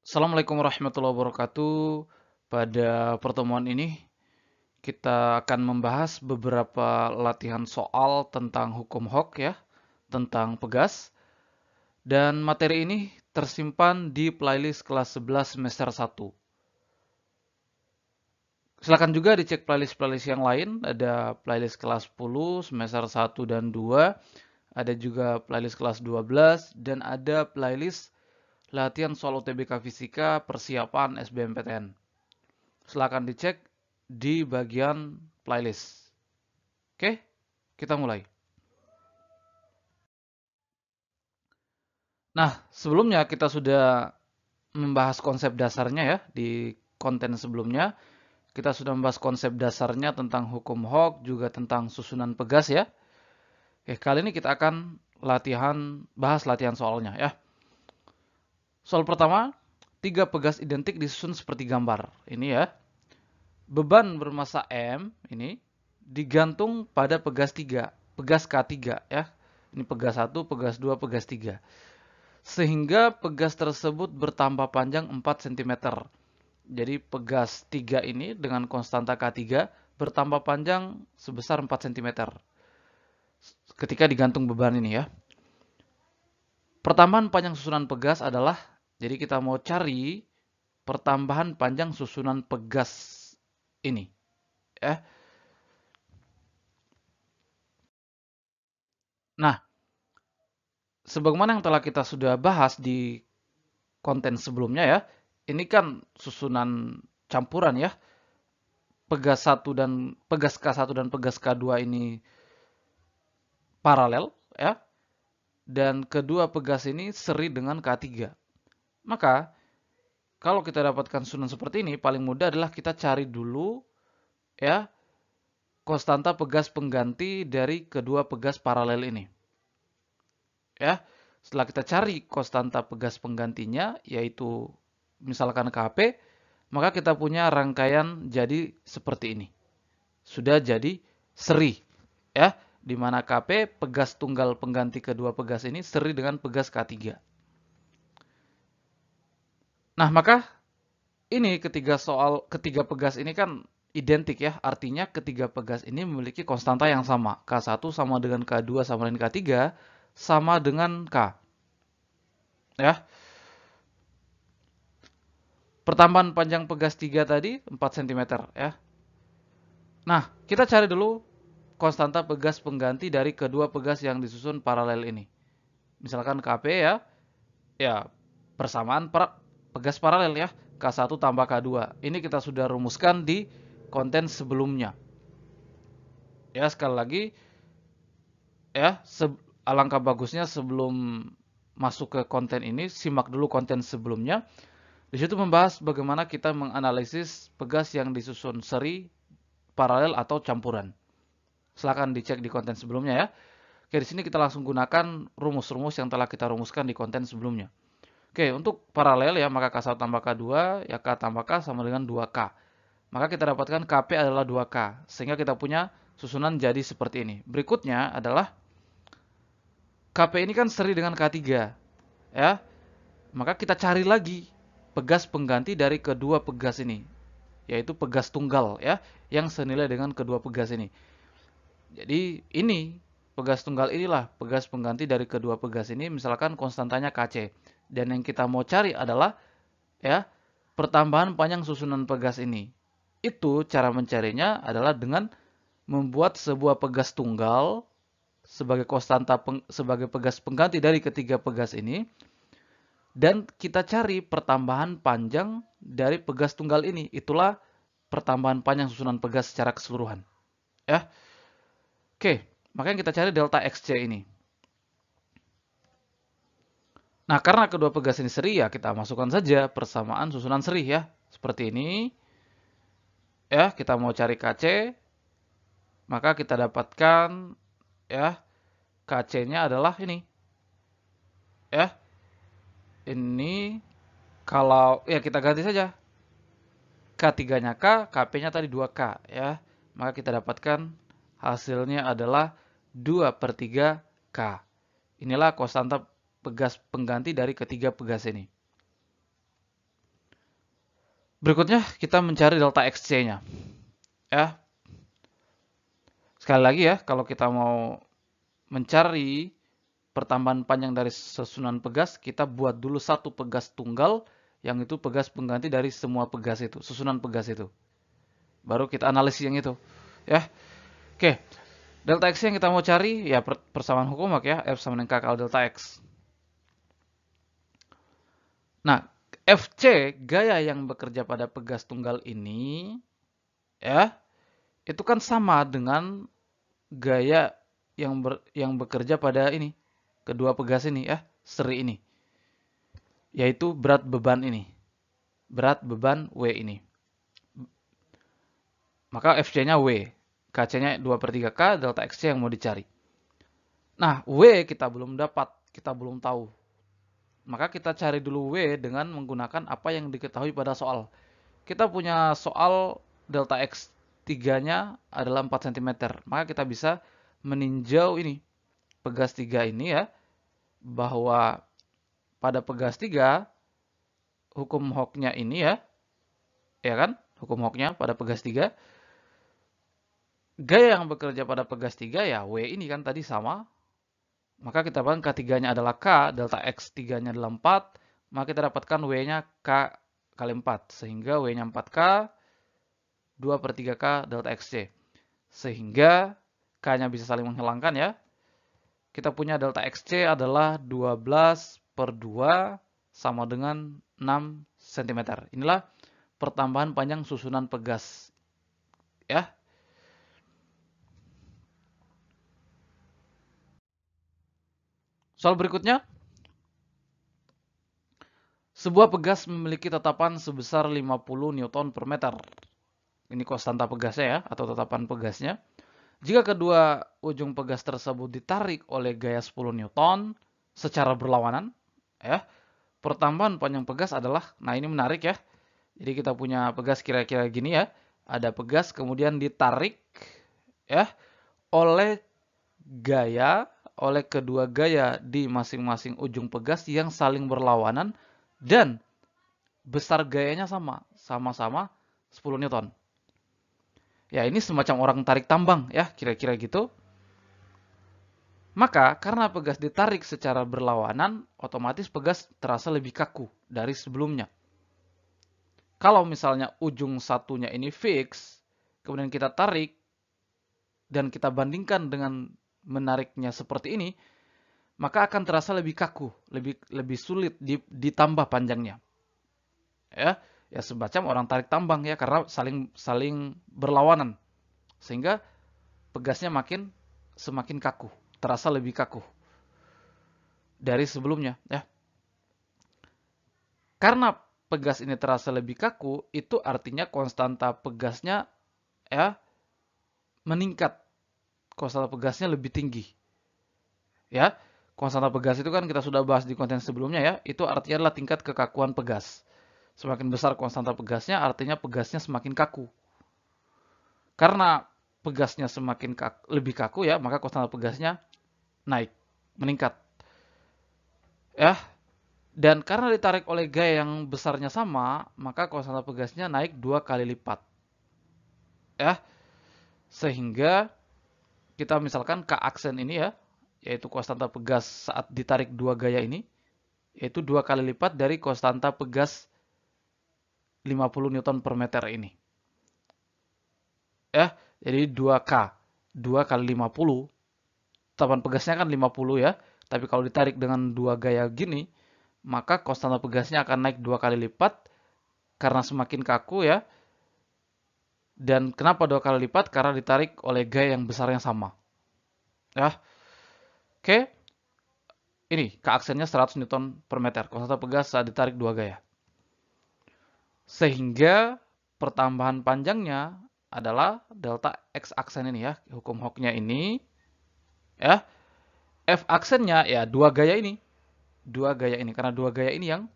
Assalamualaikum warahmatullahi wabarakatuh. Pada pertemuan ini, kita akan membahas beberapa latihan soal tentang hukum Hooke ya, tentang pegas. Dan materi ini tersimpan di playlist kelas 11 semester 1. Silakan juga dicek playlist-playlist yang lain, ada playlist kelas 10, semester 1 dan 2, ada juga playlist kelas 12, dan ada playlist latihan soal UTBK Fisika persiapan SBMPTN. Silakan dicek di bagian playlist. Oke, kita mulai. Nah, sebelumnya kita sudah membahas konsep dasarnya ya di konten sebelumnya. Kita sudah membahas konsep dasarnya tentang hukum Hooke, juga tentang susunan pegas ya. Oke, kali ini kita akan bahas latihan soalnya ya. Soal pertama, 3 pegas identik disusun seperti gambar. Ini ya. Beban bermassa M ini digantung pada pegas 3, pegas K3 ya. Ini pegas 1, pegas 2, pegas 3. Sehingga pegas tersebut bertambah panjang 4 cm. Jadi pegas 3 ini dengan konstanta K3 bertambah panjang sebesar 4 cm ketika digantung beban ini ya. Pertambahan panjang susunan pegas adalah, jadi kita mau cari pertambahan panjang susunan pegas ini ya. Nah, sebagaimana yang telah kita sudah bahas di konten sebelumnya ya, ini kan susunan campuran ya. Pegas K1 dan pegas K2 ini paralel ya. Dan kedua pegas ini seri dengan K3. Maka kalau kita dapatkan susunan seperti ini, paling mudah adalah kita cari dulu ya konstanta pegas pengganti dari kedua pegas paralel ini. Ya. Setelah kita cari konstanta pegas penggantinya, yaitu misalkan Kp, maka kita punya rangkaian jadi seperti ini. Sudah jadi seri. Ya, di mana Kp pegas tunggal pengganti kedua pegas ini seri dengan pegas K3. Nah, maka ini ketiga pegas ini kan identik ya. Artinya ketiga pegas ini memiliki konstanta yang sama. K1 sama dengan K2 sama dengan K3 sama dengan K. Ya. Pertambahan panjang pegas 3 tadi 4 cm ya. Nah, kita cari dulu konstanta pegas pengganti dari kedua pegas yang disusun paralel ini. Misalkan Kp ya, ya persamaan pegas paralel ya, K1 tambah K2. Ini kita sudah rumuskan di konten sebelumnya. Ya, sekali lagi ya, alangkah bagusnya sebelum masuk ke konten ini, simak dulu konten sebelumnya. Di situ membahas bagaimana kita menganalisis pegas yang disusun seri, paralel atau campuran. Silahkan dicek di konten sebelumnya ya. Oke, di sini kita langsung gunakan rumus-rumus yang telah kita rumuskan di konten sebelumnya. Oke, untuk paralel ya, maka K1 tambah K2, ya K tambah K sama dengan 2K. Maka kita dapatkan Kp adalah 2K, sehingga kita punya susunan jadi seperti ini. Berikutnya adalah Kp ini kan seri dengan K3, ya. Maka kita cari lagi pegas pengganti dari kedua pegas ini, yaitu pegas tunggal ya, yang senilai dengan kedua pegas ini. Jadi ini pegas tunggal inilah pegas pengganti dari kedua pegas ini, misalkan konstantanya Kc. Dan yang kita mau cari adalah ya pertambahan panjang susunan pegas ini. Itu cara mencarinya adalah dengan membuat sebuah pegas tunggal sebagai sebagai pegas pengganti dari ketiga pegas ini, dan kita cari pertambahan panjang dari pegas tunggal ini. Itulah pertambahan panjang susunan pegas secara keseluruhan. Ya. Oke, makanya kita cari delta Xc ini. Nah, karena kedua pegas ini seri ya, kita masukkan saja persamaan susunan seri ya. Seperti ini. Ya, kita mau cari Kc, maka kita dapatkan ya Kc-nya adalah ini. Ya. Ini kalau ya kita ganti saja. K3-nya K, Kp-nya tadi 2K ya. Maka kita dapatkan hasilnya adalah 2/3 K. Inilah konstanta pegas pengganti dari ketiga pegas ini. Berikutnya kita mencari delta XC-nya. Ya, sekali lagi ya, kalau kita mau mencari pertambahan panjang dari susunan pegas, kita buat dulu satu pegas tunggal, yang itu pegas pengganti dari semua pegas itu, susunan pegas itu. Baru kita analisis yang itu. Ya, oke. Delta X yang kita mau cari, ya persamaan hukum ya, F sama dengan K kali delta X. Nah, FC, gaya yang bekerja pada pegas tunggal ini, ya, itu kan sama dengan gaya yang bekerja pada ini, kedua pegas ini ya, seri ini. Yaitu berat beban ini. Berat beban W ini. Maka FC-nya W. KC-nya 2/3K, delta XC yang mau dicari. Nah, W kita belum dapat, kita belum tahu. Maka kita cari dulu W dengan menggunakan apa yang diketahui pada soal. Kita punya soal delta X3-nya adalah 4 cm. Maka kita bisa meninjau ini, pegas 3 ini ya, bahwa pada pegas 3, hukum Hooke-nya ini ya kan? Hukum Hooke-nya pada pegas 3, gaya yang bekerja pada pegas 3 ya W ini kan tadi sama. Maka kita dapatkan K3-nya adalah K, delta X3-nya adalah 4, maka kita dapatkan W-nya K kali 4. Sehingga W-nya 4K, 2/3K delta XC. Sehingga K-nya bisa saling menghilangkan ya. Kita punya delta XC adalah 12/2 sama dengan 6 cm. Inilah pertambahan panjang susunan pegas. Ya. Soal berikutnya. Sebuah pegas memiliki tetapan sebesar 50 Newton per meter. Ini konstanta pegasnya ya, atau tetapan pegasnya. Jika kedua ujung pegas tersebut ditarik oleh gaya 10 Newton secara berlawanan, ya, pertambahan panjang pegas adalah, nah ini menarik ya. Jadi kita punya pegas kira-kira gini ya. Ada pegas kemudian ditarik ya oleh kedua gaya di masing-masing ujung pegas yang saling berlawanan dan besar gayanya sama-sama 10 Newton. Ya, ini semacam orang tarik tambang ya, kira-kira gitu. Maka karena pegas ditarik secara berlawanan, otomatis pegas terasa lebih kaku dari sebelumnya. Kalau misalnya ujung satunya ini fix, kemudian kita tarik dan kita bandingkan dengan menariknya seperti ini, maka akan terasa lebih kaku, lebih sulit ditambah panjangnya. Ya semacam orang tarik tambang ya, karena saling berlawanan. Sehingga pegasnya semakin kaku, terasa lebih kaku dari sebelumnya ya. Karena pegas ini terasa lebih kaku, itu artinya konstanta pegasnya ya meningkat. Konstanta pegasnya lebih tinggi. Ya, konstanta pegas itu kan kita sudah bahas di konten sebelumnya ya. Itu artinya adalah tingkat kekakuan pegas. Semakin besar konstanta pegasnya, artinya pegasnya semakin kaku. Karena pegasnya lebih kaku ya, maka konstanta pegasnya naik, meningkat. Ya, dan karena ditarik oleh gaya yang besarnya sama, maka konstanta pegasnya naik 2 kali lipat. Ya, sehingga kita misalkan K aksen ini ya, yaitu konstanta pegas saat ditarik dua gaya ini, yaitu 2 kali lipat dari konstanta pegas 50 Newton per meter ini. Ya, jadi 2K, 2 kali 50, tetapan pegasnya kan 50 ya, tapi kalau ditarik dengan dua gaya gini, maka konstanta pegasnya akan naik 2 kali lipat, karena semakin kaku ya. Dan kenapa 2 kali lipat? Karena ditarik oleh gaya yang besarnya sama. Ya. Oke. Ini K aksennya 100 Newton per meter. Konstanta pegas saat ditarik dua gaya. Sehingga pertambahan panjangnya adalah delta X aksen ini ya. Hukum Hooke-nya ini. Ya. F aksennya ya dua gaya ini. Dua gaya ini. Karena dua gaya ini yang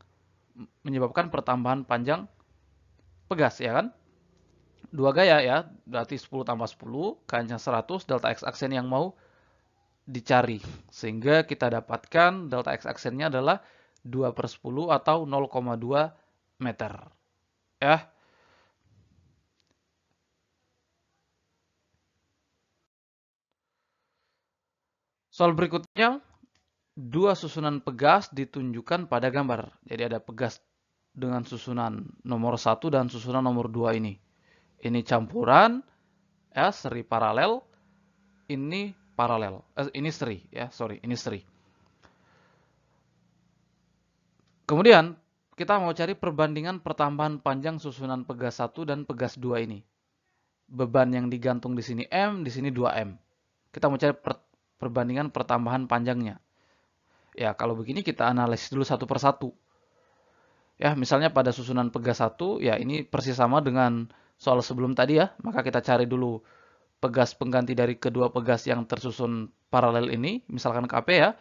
menyebabkan pertambahan panjang pegas ya kan. Dua gaya ya, berarti 10 tambah 10, K-nya 100, delta X aksen yang mau dicari. Sehingga kita dapatkan delta X aksennya adalah 2/10 atau 0,2 meter. Ya, Soal berikutnya, dua susunan pegas ditunjukkan pada gambar. Jadi ada pegas dengan susunan nomor 1 dan susunan nomor 2 ini. Ini campuran, ya, seri paralel. Ini paralel. Ini seri, ya, sorry, ini seri. Kemudian, kita mau cari perbandingan pertambahan panjang susunan pegas 1 dan pegas 2 ini. Beban yang digantung di sini M, di sini 2M. Kita mau cari perbandingan pertambahan panjangnya. Ya, kalau begini kita analisis dulu satu persatu. Ya, misalnya pada susunan pegas 1, ya ini persis sama dengan soal sebelum tadi ya. Maka kita cari dulu pegas pengganti dari kedua pegas yang tersusun paralel ini, misalkan KP ya.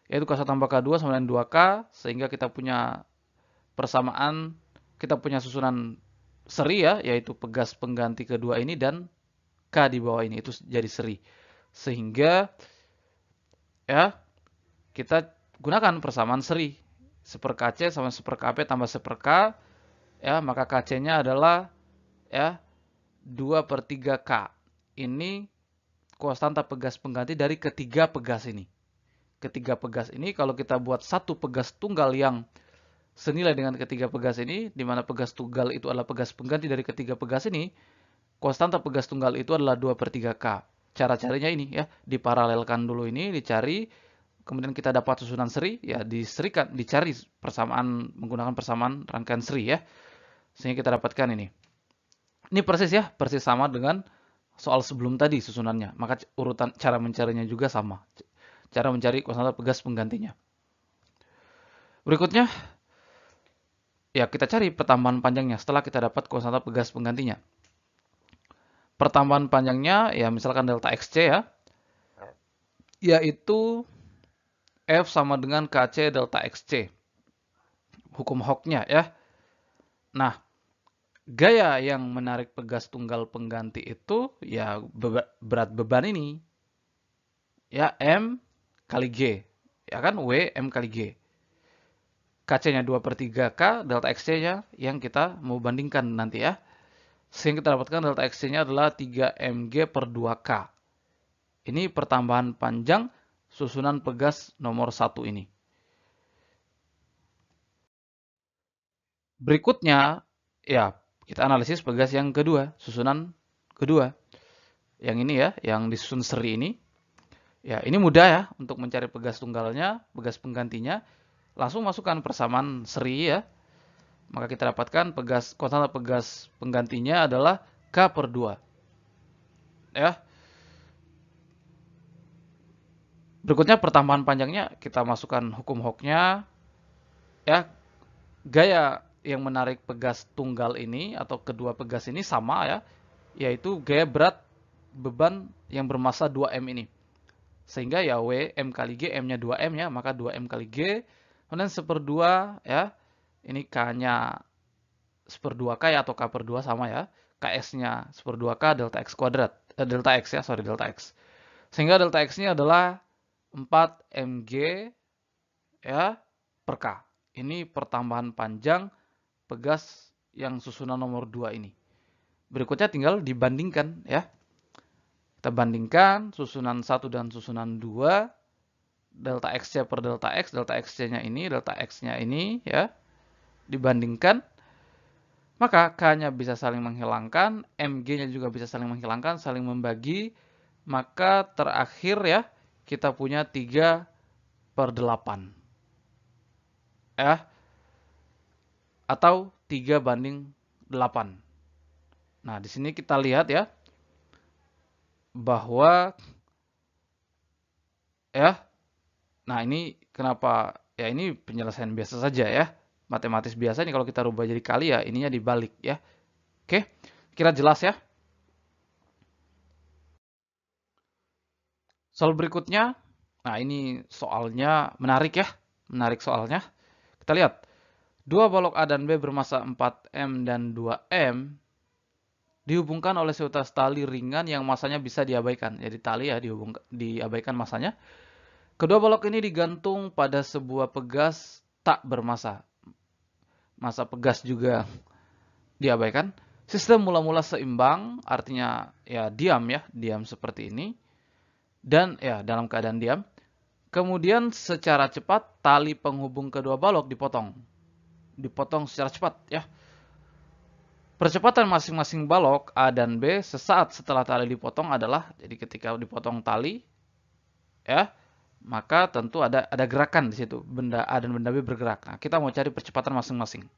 Yaitu K1 tambah K2 sama dengan 2K, sehingga kita punya persamaan, kita punya susunan seri ya, yaitu pegas pengganti kedua ini dan K di bawah ini, itu jadi seri. Sehingga ya, kita gunakan persamaan seri. 1/KC sama 1/KP tambah 1/K, ya, maka KC-nya adalah ya 2/3K. Ini konstanta pegas pengganti dari ketiga pegas ini. Ketiga pegas ini kalau kita buat satu pegas tunggal yang senilai dengan ketiga pegas ini, di mana pegas tunggal itu adalah pegas pengganti dari ketiga pegas ini, konstanta pegas tunggal itu adalah 2/3K. Cara carinya ini ya, diparalelkan dulu ini, dicari, kemudian kita dapat susunan seri, ya diserikan, dicari persamaan menggunakan persamaan rangkaian seri ya. Sehingga kita dapatkan ini. Ini persis ya, persis sama dengan soal sebelum tadi susunannya. Maka urutan cara mencarinya juga sama. Cara mencari konstanta pegas penggantinya. Berikutnya, ya kita cari pertambahan panjangnya setelah kita dapat konstanta pegas penggantinya. Pertambahan panjangnya, ya misalkan delta XC ya, yaitu F sama dengan KC delta XC. Hukum Hooke-nya ya. Nah, gaya yang menarik pegas tunggal pengganti itu ya berat beban ini. Ya, M kali G. Ya kan, W M kali G. KC-nya 2/3K, delta XC-nya yang kita mau bandingkan nanti ya. Sehingga kita dapatkan delta XC-nya adalah 3mg/2K. Ini pertambahan panjang susunan pegas nomor 1 ini. Berikutnya, ya kita analisis pegas yang kedua, susunan kedua. Yang ini ya, yang disusun seri ini. Ya, ini mudah ya untuk mencari pegas tunggalnya, pegas penggantinya. Langsung masukkan persamaan seri ya. Maka kita dapatkan konstanta pegas penggantinya adalah K/2. Ya. Berikutnya pertambahan panjangnya kita masukkan hukum Hooke-nya. Ya. Gaya yang menarik pegas tunggal ini atau kedua pegas ini sama ya, yaitu gaya berat beban yang bermassa 2M ini. Sehingga ya W M kali G, M-nya 2M ya, maka 2M kali G. Kemudian 1/2 ya. Ini K-nya 1/2K ya, atau K/2 sama ya. KS-nya 1/2K delta X kuadrat. Delta X ya, sorry, delta X. Sehingga delta X-nya adalah 4mg ya per K. Ini pertambahan panjang pegas yang susunan nomor 2 ini. Berikutnya tinggal dibandingkan ya. Kita bandingkan susunan 1 dan susunan 2. Delta X-nya per delta X-nya ini, delta X-nya ini ya. Dibandingkan, maka K-nya bisa saling menghilangkan, MG-nya juga bisa saling menghilangkan, saling membagi, maka terakhir ya, kita punya 3/8. Ya. Atau 3/8. Nah, di sini kita lihat ya, bahwa ya, nah ini kenapa, ya ini penyelesaian biasa saja ya. Matematis biasa ini kalau kita rubah jadi kali ya, ininya dibalik ya. Oke, kira jelas ya. Soal berikutnya, nah ini soalnya menarik ya, menarik soalnya. Kita lihat, dua balok A dan B bermassa 4M dan 2M dihubungkan oleh seutas tali ringan yang masanya bisa diabaikan. Jadi tali ya diabaikan masanya. Kedua balok ini digantung pada sebuah pegas tak bermassa. Massa pegas juga diabaikan. Sistem mula-mula seimbang, artinya ya diam seperti ini. dan ya dalam keadaan diam. Kemudian secara cepat tali penghubung kedua balok dipotong. Dipotong secara cepat ya. Percepatan masing-masing balok A dan B sesaat setelah tali dipotong adalah, jadi ketika dipotong tali ya, maka tentu ada gerakan di situ. Benda A dan benda B bergerak. Nah, kita mau cari percepatan masing-masing.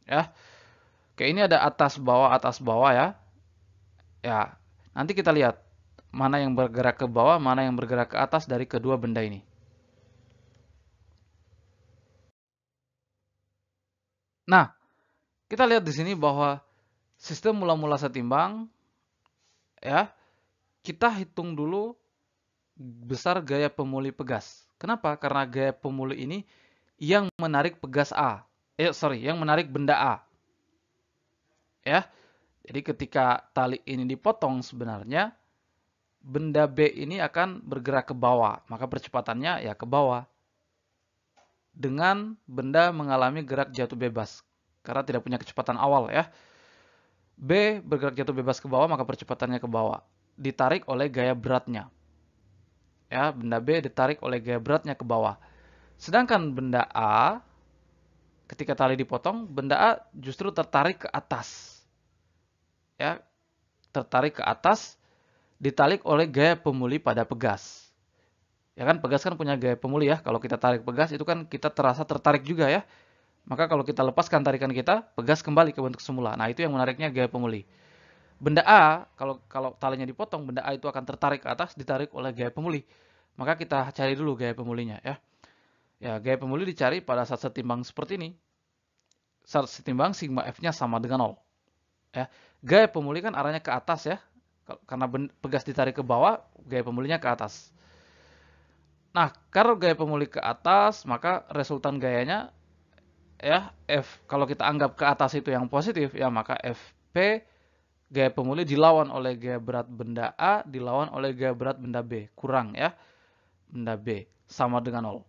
Ya. Oke, ini ada atas bawah ya. Ya, nanti kita lihat mana yang bergerak ke bawah, mana yang bergerak ke atas dari kedua benda ini. Nah, kita lihat di sini bahwa sistem mula-mula setimbang ya, kita hitung dulu besar gaya pemuli pegas. Kenapa? Karena gaya pemuli ini yang menarik pegas A. Yang menarik benda A. Ya. Jadi ketika tali ini dipotong sebenarnya benda B ini akan bergerak ke bawah, maka percepatannya ya ke bawah. Dengan benda mengalami gerak jatuh bebas karena tidak punya kecepatan awal ya. B bergerak jatuh bebas ke bawah, maka percepatannya ke bawah. Ditarik oleh gaya beratnya. Ya, benda B ditarik oleh gaya beratnya ke bawah. Sedangkan benda A, ketika tali dipotong, benda A justru tertarik ke atas. Ya, tertarik ke atas, ditarik oleh gaya pemuli pada pegas. Ya kan, pegas kan punya gaya pemuli ya. Kalau kita tarik pegas, itu kan kita terasa tertarik juga ya. Maka kalau kita lepaskan tarikan kita, pegas kembali ke bentuk semula. Nah, itu yang menariknya gaya pemuli. Benda A, kalau talinya dipotong, benda A itu akan tertarik ke atas, ditarik oleh gaya pemuli. Maka kita cari dulu gaya pemulinya ya. Ya, gaya pemuli dicari pada saat setimbang seperti ini. Saat setimbang sigma F-nya sama dengan 0. Ya. Gaya pemuli kan arahnya ke atas ya. Karena pegas ditarik ke bawah, gaya pemulinya ke atas. Nah, kalau gaya pemuli ke atas, maka resultan gayanya ya F, kalau kita anggap ke atas itu yang positif ya, maka Fp gaya pemuli dilawan oleh gaya berat benda A dilawan oleh gaya berat benda B, kurang ya. Benda B sama dengan 0.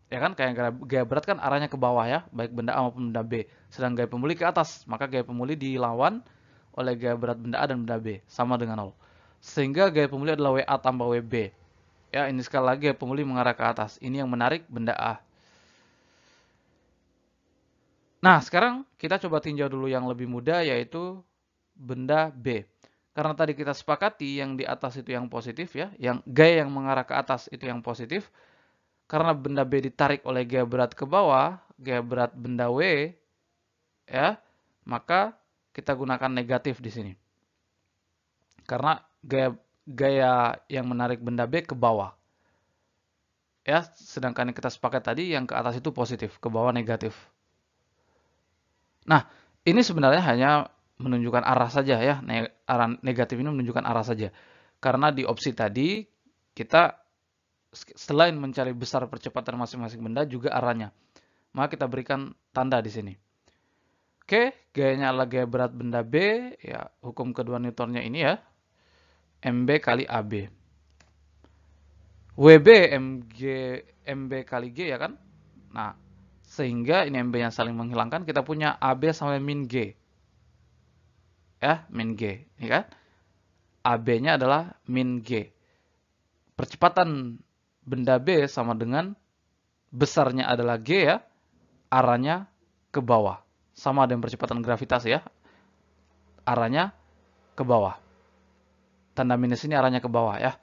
Ya kan, kayak gaya berat kan arahnya ke bawah ya, baik benda A maupun benda B. Sedang gaya pemuli ke atas, maka gaya pemuli dilawan oleh gaya berat benda A dan benda B sama dengan 0. Sehingga gaya pemuli adalah WA tambah WB. Ya, ini sekali lagi gaya pemuli mengarah ke atas. Ini yang menarik benda A. Nah, sekarang kita coba tinjau dulu yang lebih mudah, yaitu benda B. Karena tadi kita sepakati yang di atas itu yang positif ya, yang gaya yang mengarah ke atas itu yang positif. Karena benda B ditarik oleh gaya berat ke bawah, gaya berat benda W, ya, maka kita gunakan negatif di sini. Karena gaya yang menarik benda B ke bawah. Ya, sedangkan yang kita sepakat tadi yang ke atas itu positif, ke bawah negatif. Nah, ini sebenarnya hanya menunjukkan arah saja ya. Arah negatif ini menunjukkan arah saja. Karena di opsi tadi kita selain mencari besar percepatan masing-masing benda juga arahnya. Maka kita berikan tanda di sini. Oke, gayanya adalah gaya berat benda B, ya hukum kedua Newtonnya ini ya. MB kali AB. WB MB kali G ya kan? Nah, sehingga ini MB yang saling menghilangkan, kita punya AB sama min G. Ya, min G, ini kan? AB-nya adalah min G. Percepatan benda B sama dengan besarnya adalah G ya, arahnya ke bawah. Sama dengan percepatan gravitasi ya, arahnya ke bawah. Tanda minus ini arahnya ke bawah ya.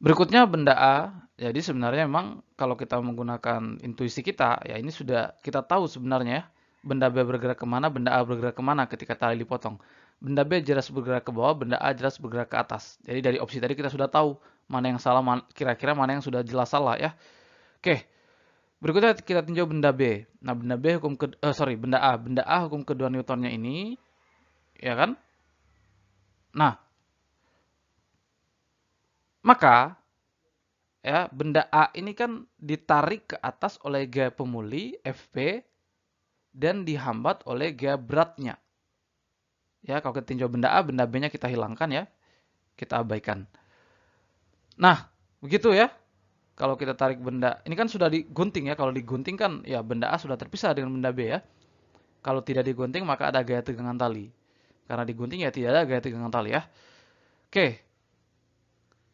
Berikutnya benda A. Jadi sebenarnya memang kalau kita menggunakan intuisi kita, ya ini sudah kita tahu sebenarnya ya. Benda B bergerak kemana, benda A bergerak kemana ketika tali dipotong. Benda B jelas bergerak ke bawah, benda A jelas bergerak ke atas. Jadi dari opsi tadi kita sudah tahu mana yang salah, kira-kira mana yang sudah jelas salah ya. Oke, berikutnya kita tinjau benda B. Nah, benda B benda A. Benda A hukum kedua Newtonnya ini, ya kan? Nah, maka ya benda A ini kan ditarik ke atas oleh gaya pemuli Fp dan dihambat oleh gaya beratnya. Ya, kalau kita tinjau benda A, benda B-nya kita hilangkan ya. Kita abaikan. Nah, begitu ya. Kalau kita tarik benda, ini kan sudah digunting ya. Kalau digunting kan ya benda A sudah terpisah dengan benda B ya. Kalau tidak digunting maka ada gaya tegangan tali. Karena digunting ya tidak ada gaya tegangan tali ya. Oke.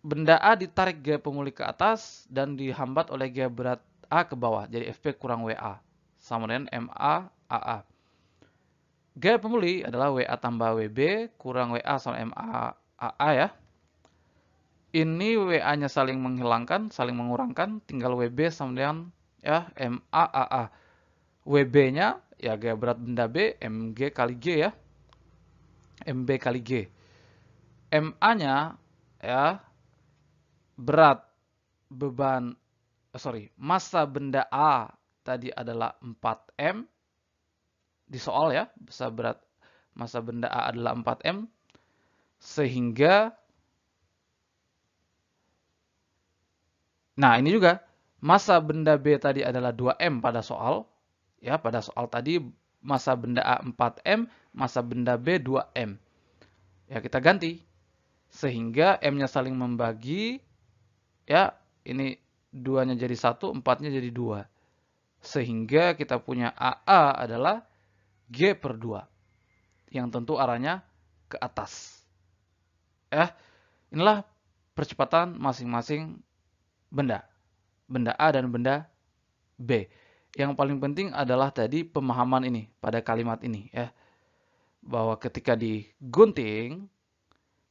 Benda A ditarik gaya pemuli ke atas dan dihambat oleh gaya berat A ke bawah. Jadi FP kurang WA sama dengan MA AA. Gaya pemuli adalah WA tambah WB kurang WA sama MA AA ya. Ini WA-nya saling menghilangkan, saling mengurangkan, tinggal WB sama dengan ya MA AA. WB-nya ya gaya berat benda B, MG kali G ya. MB kali G. MA-nya ya berat beban massa benda A tadi adalah 4M di soal ya, massa benda A adalah 4M sehingga nah ini juga massa benda B tadi adalah 2M pada soal ya, pada soal tadi massa benda A 4M, massa benda B 2M. Ya kita ganti sehingga M-nya saling membagi ya, ini 2-nya jadi 1, 4-nya jadi 2. Sehingga kita punya AA adalah G per 2. Yang tentu arahnya ke atas. Ya, inilah percepatan masing-masing benda. Benda A dan benda B. Yang paling penting adalah tadi pemahaman ini pada kalimat ini ya. Bahwa ketika digunting,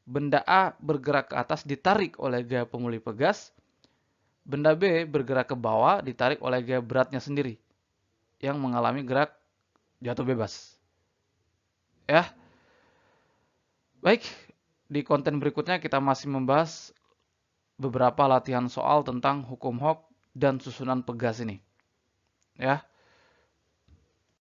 benda A bergerak ke atas ditarik oleh gaya pemuli pegas. Benda B bergerak ke bawah ditarik oleh gaya beratnya sendiri yang mengalami gerak jatuh bebas. Ya. Baik, di konten berikutnya kita masih membahas beberapa latihan soal tentang hukum Hooke dan susunan pegas ini. Ya.